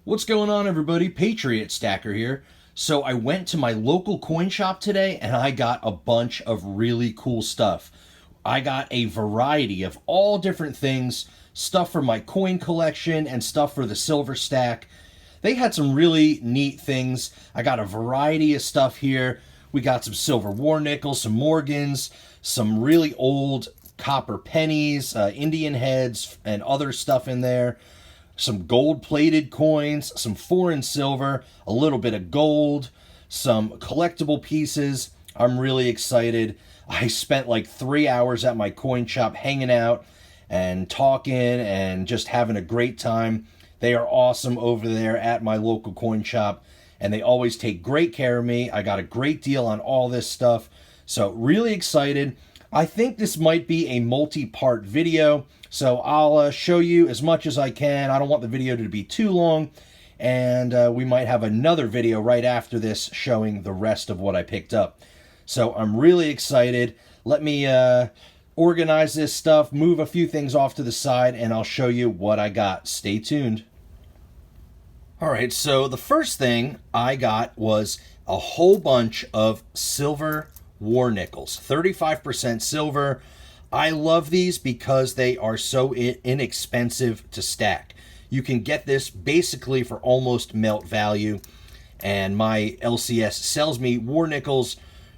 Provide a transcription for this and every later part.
What's going on, everybody? Patriot Stacker here. So I went to my local coin shop today and I got a bunch of really cool stuff. I got a variety of all different things, stuff for my coin collection and stuff for the silver stack. They had some really neat things. I got a variety of stuff here. We got some silver war nickels, some Morgans, some really old copper pennies, Indian heads, and other stuff in there. Some gold-plated coins, some foreign silver, a little bit of gold, some collectible pieces. I'm really excited. I spent like 3 hours at my coin shop hanging out and talking and just having a great time. They are awesome over there at my local coin shop, and they always take great care of me. I got a great deal on all this stuff, so really excited. I think this might be a multi-part video, so I'll show you as much as I can. I don't want the video to be too long, and we might have another video right after this showing the rest of what I picked up. So I'm really excited. Let me organize this stuff, move a few things off to the side, and I'll show you what I got. Stay tuned. Alright, so the first thing I got was a whole bunch of silver war nickels, 35% silver. I love these because they are so inexpensive to stack. You can get this basically for almost melt value, and my LCS sells me war nickels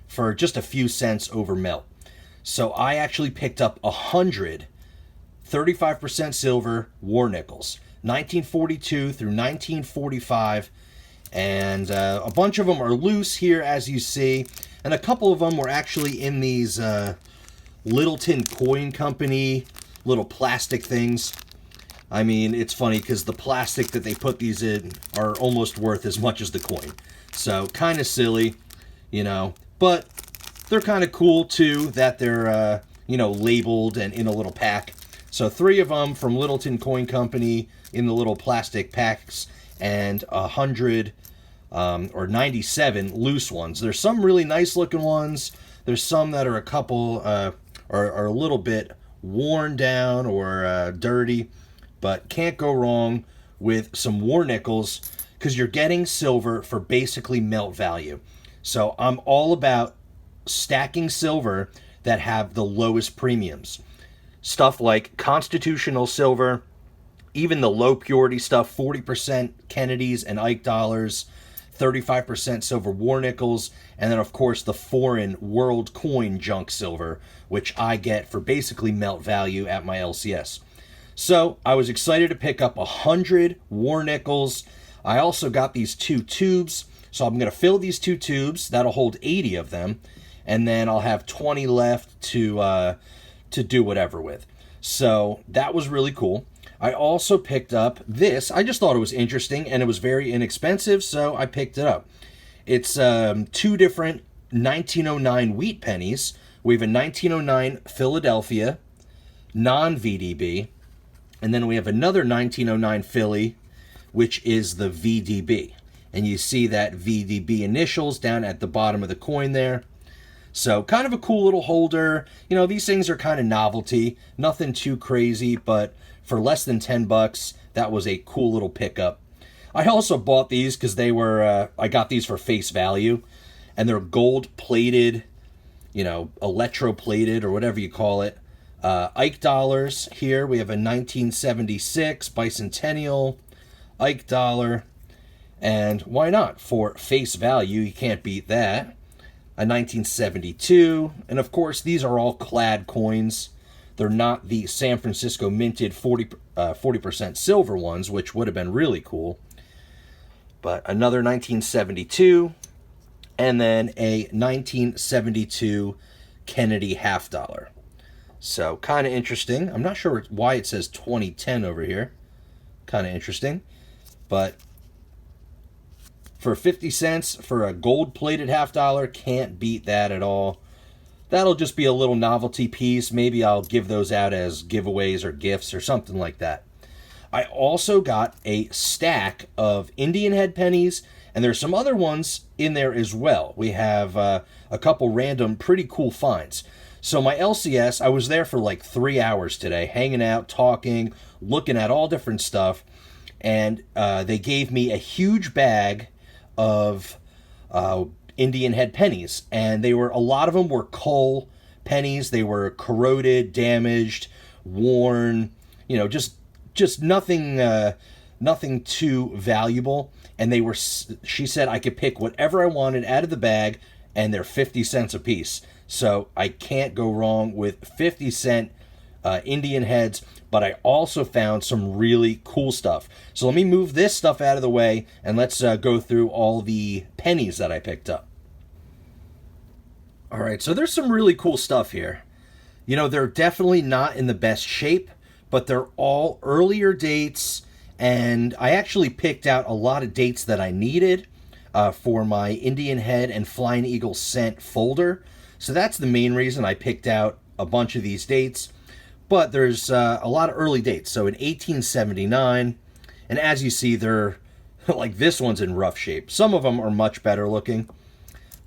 for just a few cents over melt. So I actually picked up 100 35% silver war nickels, 1942 through 1945, and a bunch of them are loose here, as you see, and a couple of them were actually in these Littleton Coin Company little plastic things. I mean, it's funny because the plastic that they put these in are almost worth as much as the coin. So kind of silly, you know, but they're kind of cool too that they're, labeled and in a little pack. So 3 of them from Littleton Coin Company in the little plastic packs, and 100 or 97 loose ones. There's some really nice looking ones. There's some that are a couple are a little bit worn down or dirty, but can't go wrong with some war nickels because you're getting silver for basically melt value. So I'm all about stacking silver that have the lowest premiums. Stuff like constitutional silver, even the low purity stuff, 40% Kennedys and Ike dollars, 35% silver war nickels, and then of course the foreign world coin junk silver, which I get for basically melt value at my LCS. So I was excited to pick up 100 war nickels. I also got these 2 tubes, so I'm going to fill these 2 tubes. That'll hold 80 of them, and then I'll have 20 left to do whatever with. So that was really cool. I also picked up this. I just thought it was interesting, and it was very inexpensive, so I picked it up. It's 2 different 1909 wheat pennies. We have a 1909 Philadelphia, non-VDB, and then we have another 1909 Philly, which is the VDB. And you see that VDB initials down at the bottom of the coin there. So kind of a cool little holder. You know, these things are kind of novelty. Nothing too crazy, but for less than 10 bucks, that was a cool little pickup. I also bought these because they were, I got these for face value, and they're gold-plated, electro-plated, or whatever you call it. Ike dollars here. We have a 1976 bicentennial Ike dollar, and why not? For face value, you can't beat that. A 1972, and of course, these are all clad coins. They're not the San Francisco minted 40% silver ones, which would have been really cool. But another 1972, and then a 1972 Kennedy half dollar. So kind of interesting. I'm not sure why it says 2010 over here. Kind of interesting. But for 50 cents for a gold-plated half dollar, can't beat that at all. That'll just be a little novelty piece. Maybe I'll give those out as giveaways or gifts or something like that. I also got a stack of Indian head pennies, and there's some other ones in there as well. We have a couple random pretty cool finds. So my LCS, I was there for like 3 hours today, hanging out, talking, looking at all different stuff. and they gave me a huge bag of Indian head pennies, and a lot of them were coal pennies. They were corroded, damaged, worn, just nothing too valuable. And she said I could pick whatever I wanted out of the bag, and they're 50 cents a piece. So I can't go wrong with 50-cent Indian heads. But I also found some really cool stuff. So let me move this stuff out of the way, and let's go through all the pennies that I picked up. All right, so there's some really cool stuff here. They're definitely not in the best shape, but they're all earlier dates, and I actually picked out a lot of dates that I needed for my Indian head and Flying Eagle scent folder. So that's the main reason I picked out a bunch of these dates. But there's a lot of early dates. So in 1879, and as you see, they're like this one's in rough shape. Some of them are much better looking,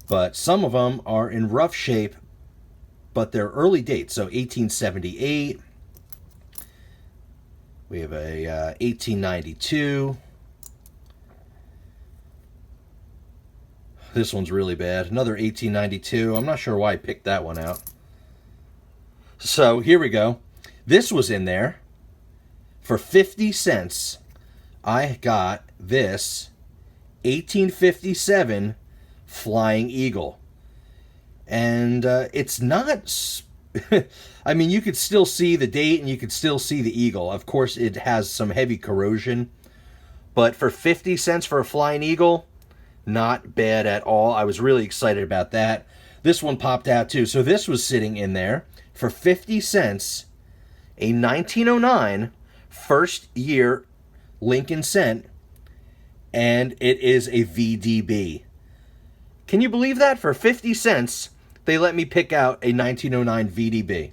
but some of them are in rough shape, but they're early dates. So 1878, we have a 1892. This one's really bad. Another 1892. I'm not sure why I picked that one out. So here we go. This was in there. For 50 cents, I got this 1857 Flying Eagle. And it's not... I mean, you could still see the date and you could still see the eagle. Of course, it has some heavy corrosion. But for 50 cents for a Flying Eagle, not bad at all. I was really excited about that. This one popped out too. So this was sitting in there for 50 cents, a 1909 first year Lincoln cent, and it is a VDB. Can you believe that? For 50 cents, they let me pick out a 1909 VDB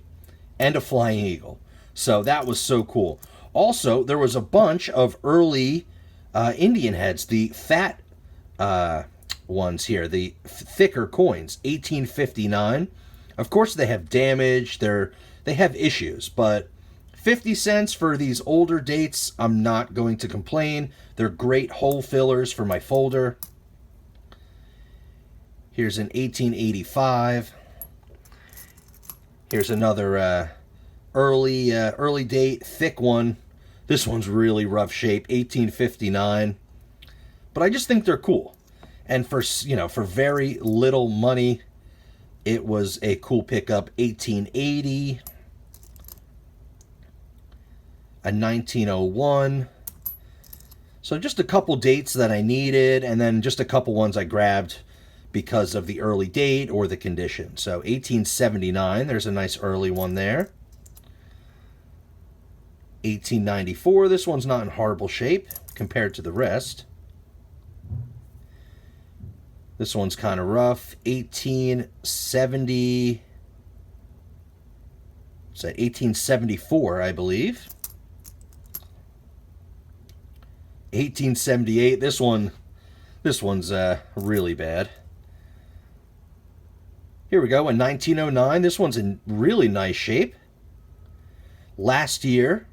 and a Flying Eagle. So that was so cool. Also, there was a bunch of early Indian heads, the fat ones here, the thicker coins, 1859. Of course, they have damage, they have issues, but 50 cents for these older dates, I'm not going to complain. They're great hole fillers for my folder. Here's an 1885. Here's another early date, thick one. This one's really rough shape, 1859. But I just think they're cool. And for very little money, it was a cool pickup. 1880. A 1901. So just a couple dates that I needed, and then just a couple ones I grabbed because of the early date or the condition. So 1879, there's a nice early one there. 1894, this one's not in horrible shape compared to the rest. This one's kind of rough. 1870, what's that? 1874, I believe. 1878. This one's really bad. Here we go. In 1909, this one's in really nice shape. Last year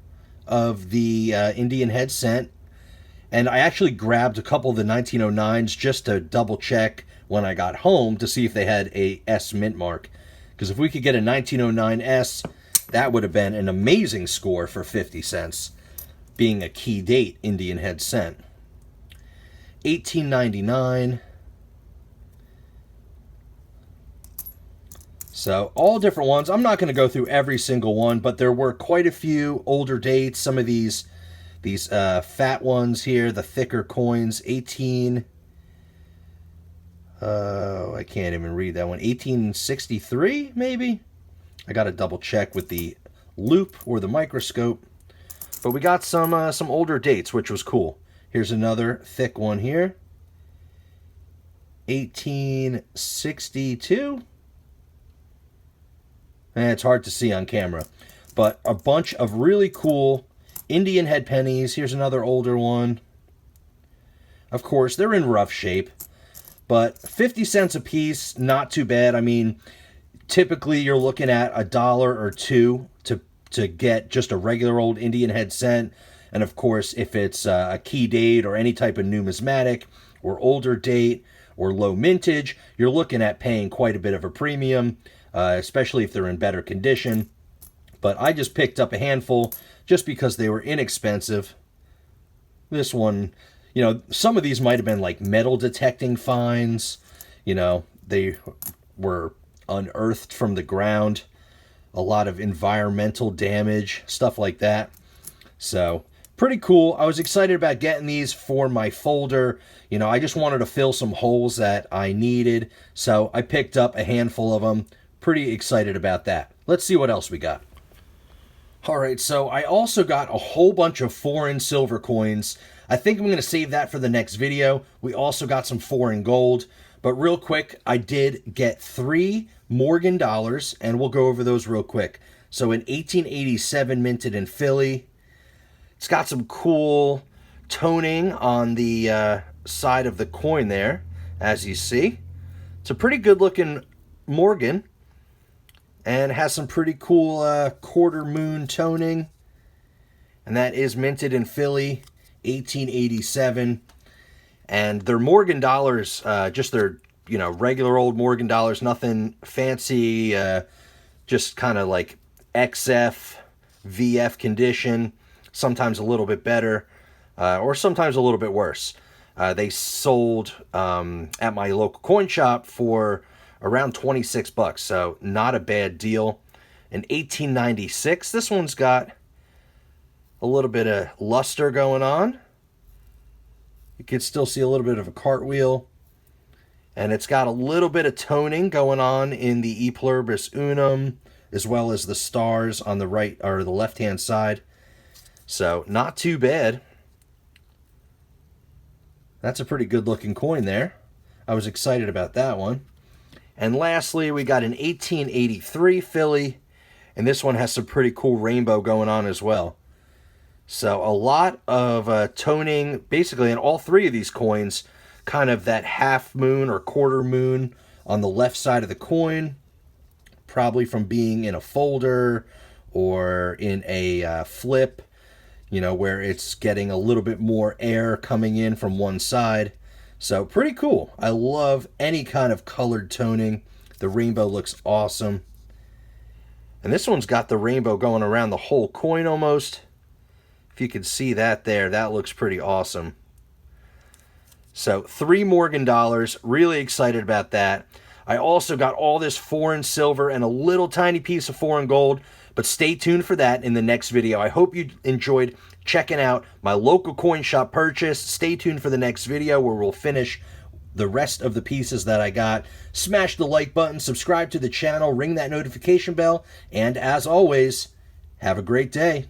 of the Indian head scent, and I actually grabbed a couple of the 1909s just to double check when I got home to see if they had a S mint mark. Because if we could get a 1909 S, that would have been an amazing score for 50 cents. Being a key date Indian head scent. 1899. So all different ones. I'm not going to go through every single one, but there were quite a few older dates. Some of these fat ones here, the thicker coins. I can't even read that one. 1863 maybe. I got to double check with the loop or the microscope. But we got some older dates, which was cool. Here's another thick one here. 1862. It's hard to see on camera. But a bunch of really cool Indian head pennies. Here's another older one. Of course, they're in rough shape. But 50 cents a piece, not too bad. I mean, typically you're looking at $1 or $2 to get just a regular old Indian head cent. And of course, if it's a key date or any type of numismatic or older date or low mintage, you're looking at paying quite a bit of a premium, especially if they're in better condition. But I just picked up a handful just because they were inexpensive. This one, some of these might have been like metal detecting finds. They were unearthed from the ground. A lot of environmental damage, stuff like that. So, pretty cool. I was excited about getting these for my folder. I just wanted to fill some holes that I needed. So, I picked up a handful of them. Pretty excited about that. Let's see what else we got. All right, so I also got a whole bunch of foreign silver coins. I think I'm going to save that for the next video. We also got some foreign gold. But real quick, I did get 3 Morgan dollars, and we'll go over those real quick. So in 1887, minted in Philly. It's got some cool toning on the side of the coin there, as you see. It's a pretty good looking Morgan, and it has some pretty cool quarter moon toning. And that is minted in Philly, 1887. And their Morgan dollars, just their, regular old Morgan dollars, nothing fancy, just kind of like XF, VF condition, sometimes a little bit better, or sometimes a little bit worse. They sold at my local coin shop for around 26 bucks, so not a bad deal. In 1896, this one's got a little bit of luster going on. You can still see a little bit of a cartwheel. And it's got a little bit of toning going on in the E pluribus unum, as well as the stars on the right or the left-hand side. So, not too bad. That's a pretty good-looking coin there. I was excited about that one. And lastly, we got an 1883 Philly. And this one has some pretty cool rainbow going on as well. So a lot of toning, basically in all 3 of these coins, kind of that half moon or quarter moon on the left side of the coin, probably from being in a folder or in a flip, where it's getting a little bit more air coming in from one side. So pretty cool. I love any kind of colored toning. The rainbow looks awesome. And this one's got the rainbow going around the whole coin almost. If you could see that there, that looks pretty awesome. So 3 Morgan dollars, really excited about that. I also got all this foreign silver and a little tiny piece of foreign gold, but stay tuned for that in the next video. I hope you enjoyed checking out my local coin shop purchase. Stay tuned for the next video where we'll finish the rest of the pieces that I got. Smash the like button, subscribe to the channel, ring that notification bell, and as always, have a great day.